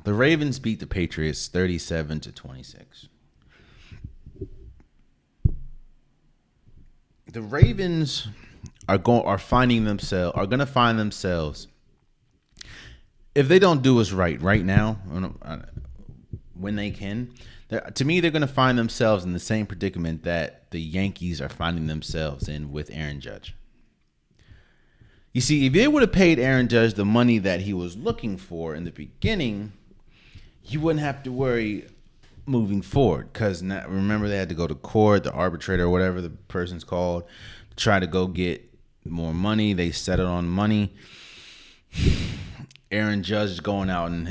The Ravens beat the Patriots 37-26. The Ravens are going to find themselves, if they don't do us right now, when they can. To me, they're going to find themselves in the same predicament that the Yankees are finding themselves in with Aaron Judge. You see, if they would have paid Aaron Judge the money that he was looking for in the beginning, you wouldn't have to worry moving forward. Because remember, they had to go to court, the arbitrator, or whatever the person's called, to try to go get more money. They settled on money. Aaron Judge is going out and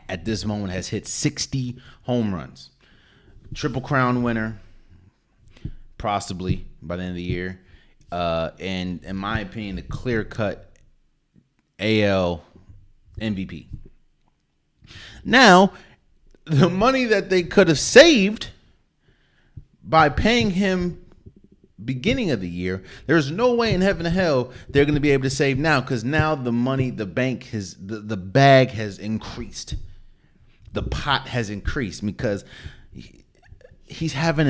at this moment has hit 60 home runs. Triple Crown winner, possibly by the end of the year. And in my opinion, the clear-cut AL MVP. Now, the money that they could have saved by paying him beginning of the year, there's no way in heaven and hell they're going to be able to save now, because now the money, the bag has increased. The pot has increased because he's having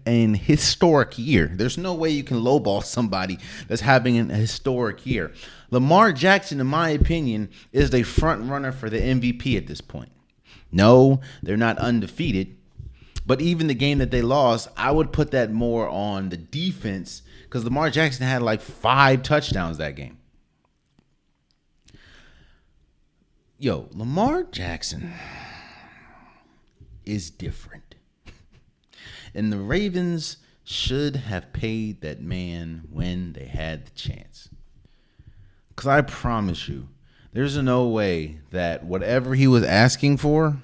an historic year. There's no way you can lowball somebody that's having a historic year. Lamar Jackson, in my opinion, is the front runner for the MVP at this point. No, they're not undefeated. But even the game that they lost, I would put that more on the defense, because Lamar Jackson had like 5 touchdowns that game. Yo, Lamar Jackson is different. And the Ravens should have paid that man when they had the chance. Because I promise you, there's no way that whatever he was asking for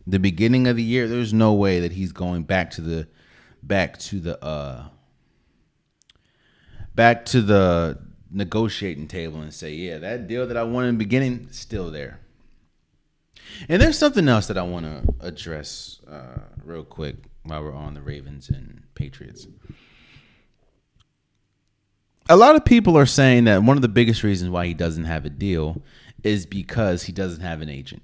the beginning of the year, there's no way that he's going back to the negotiating table and say, yeah, that deal that I wanted in the beginning is still there. And there's something else that I want to address real quick while we're on the Ravens and Patriots. A lot of people are saying that one of the biggest reasons why he doesn't have a deal is because he doesn't have an agent.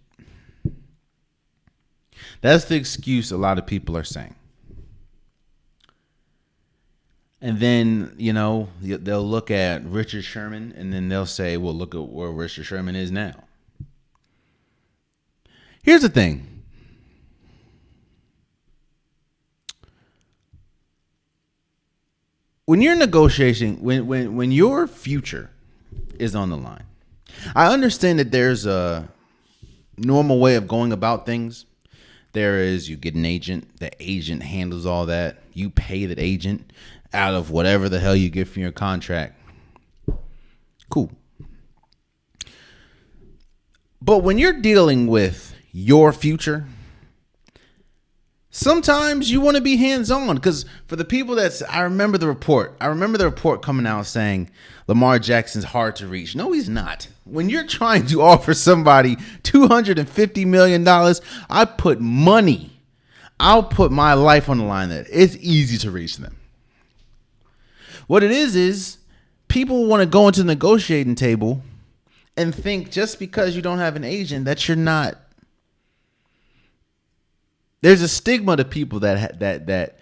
That's the excuse a lot of people are saying. And then, they'll look at Richard Sherman and then they'll say, well, look at where Richard Sherman is now. Here's the thing. When you're negotiating, when your future is on the line, I understand that there's a normal way of going about things. There is, you get an agent, the agent handles all that. You pay that agent out of whatever the hell you get from your contract. Cool. But when you're dealing with your future, sometimes you want to be hands-on, because for the people I remember the report coming out saying Lamar Jackson's hard to reach. No, he's not. When you're trying to offer somebody $250 million, I'll put my life on the line that it's easy to reach them. What it is people want to go into the negotiating table and think just because you don't have an agent that you're not. There's a stigma to people that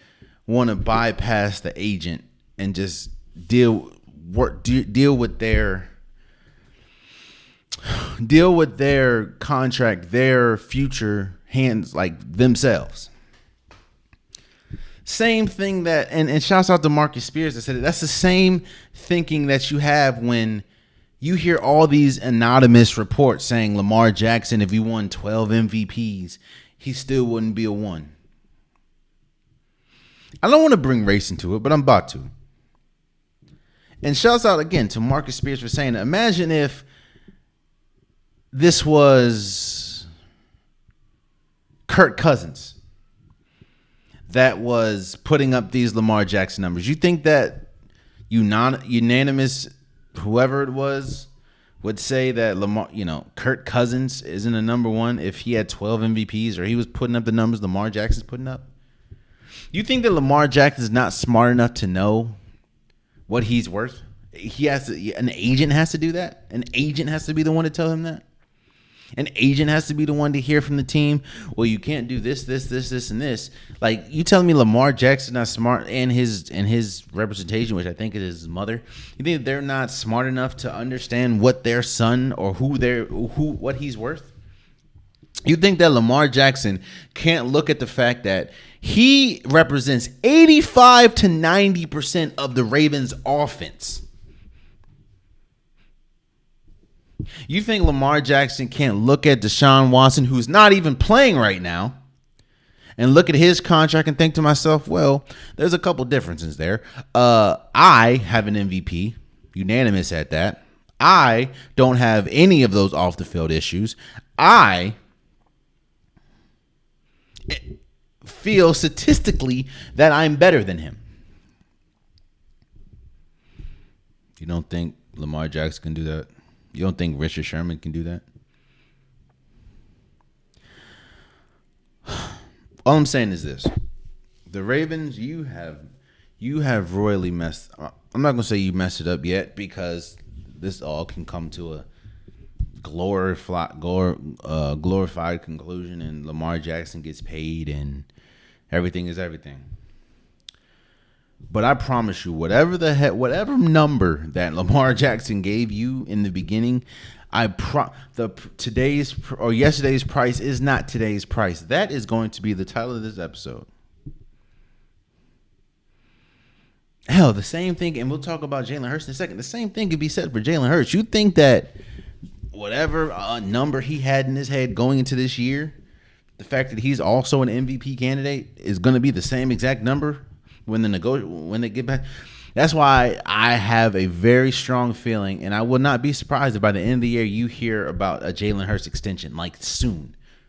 want to bypass the agent and just deal with their contract, their future hands, like themselves. Same thing and shouts out to Marcus Spears that said it. That's the same thinking that you have when you hear all these anonymous reports saying Lamar Jackson, if he won 12 MVPs, he still wouldn't be a 1. I don't want to bring race into it, but I'm about to. And shouts out again to Marcus Spears for saying that. Imagine if this was Kirk Cousins that was putting up these Lamar Jackson numbers. You think that unanimous, whoever it was, would say that Kirk Cousins isn't a number 1 if he had 12 MVPs or he was putting up the numbers Lamar Jackson's putting up? You think that Lamar Jackson is not smart enough to know what he's worth? An agent has to do that. An agent has to be the one to tell him that. An agent has to be the one to hear from the team. Well, you can't do this, and this. Like, you telling me Lamar Jackson not smart, and his representation, which I think is his mother. You think they're not smart enough to understand what their son or what he's worth? You think that Lamar Jackson can't look at the fact that he represents 85 to 90% of the Ravens' offense? You think Lamar Jackson can't look at Deshaun Watson, who's not even playing right now, and look at his contract and think to myself, well, there's a couple differences there. I have an MVP, unanimous at that. I don't have any of those off the field issues. I feel statistically that I'm better than him. You don't think Lamar Jackson can do that? You don't think Richard Sherman can do that? All I'm saying is this. The Ravens, you have royally messed. I'm not going to say you messed it up yet, because this all can come to a glorified conclusion, and Lamar Jackson gets paid and everything is everything. But I promise you, whatever number that Lamar Jackson gave you in the beginning, today's or yesterday's price is not today's price. That is going to be the title of this episode. Hell, the same thing, and we'll talk about Jalen Hurts in a second. The same thing could be said for Jalen Hurts. You think that whatever number he had in his head going into this year, the fact that he's also an MVP candidate is going to be the same exact number when they get back? That's why I have a very strong feeling, and I will not be surprised if by the end of the year you hear about a Jalen Hurts extension, like soon.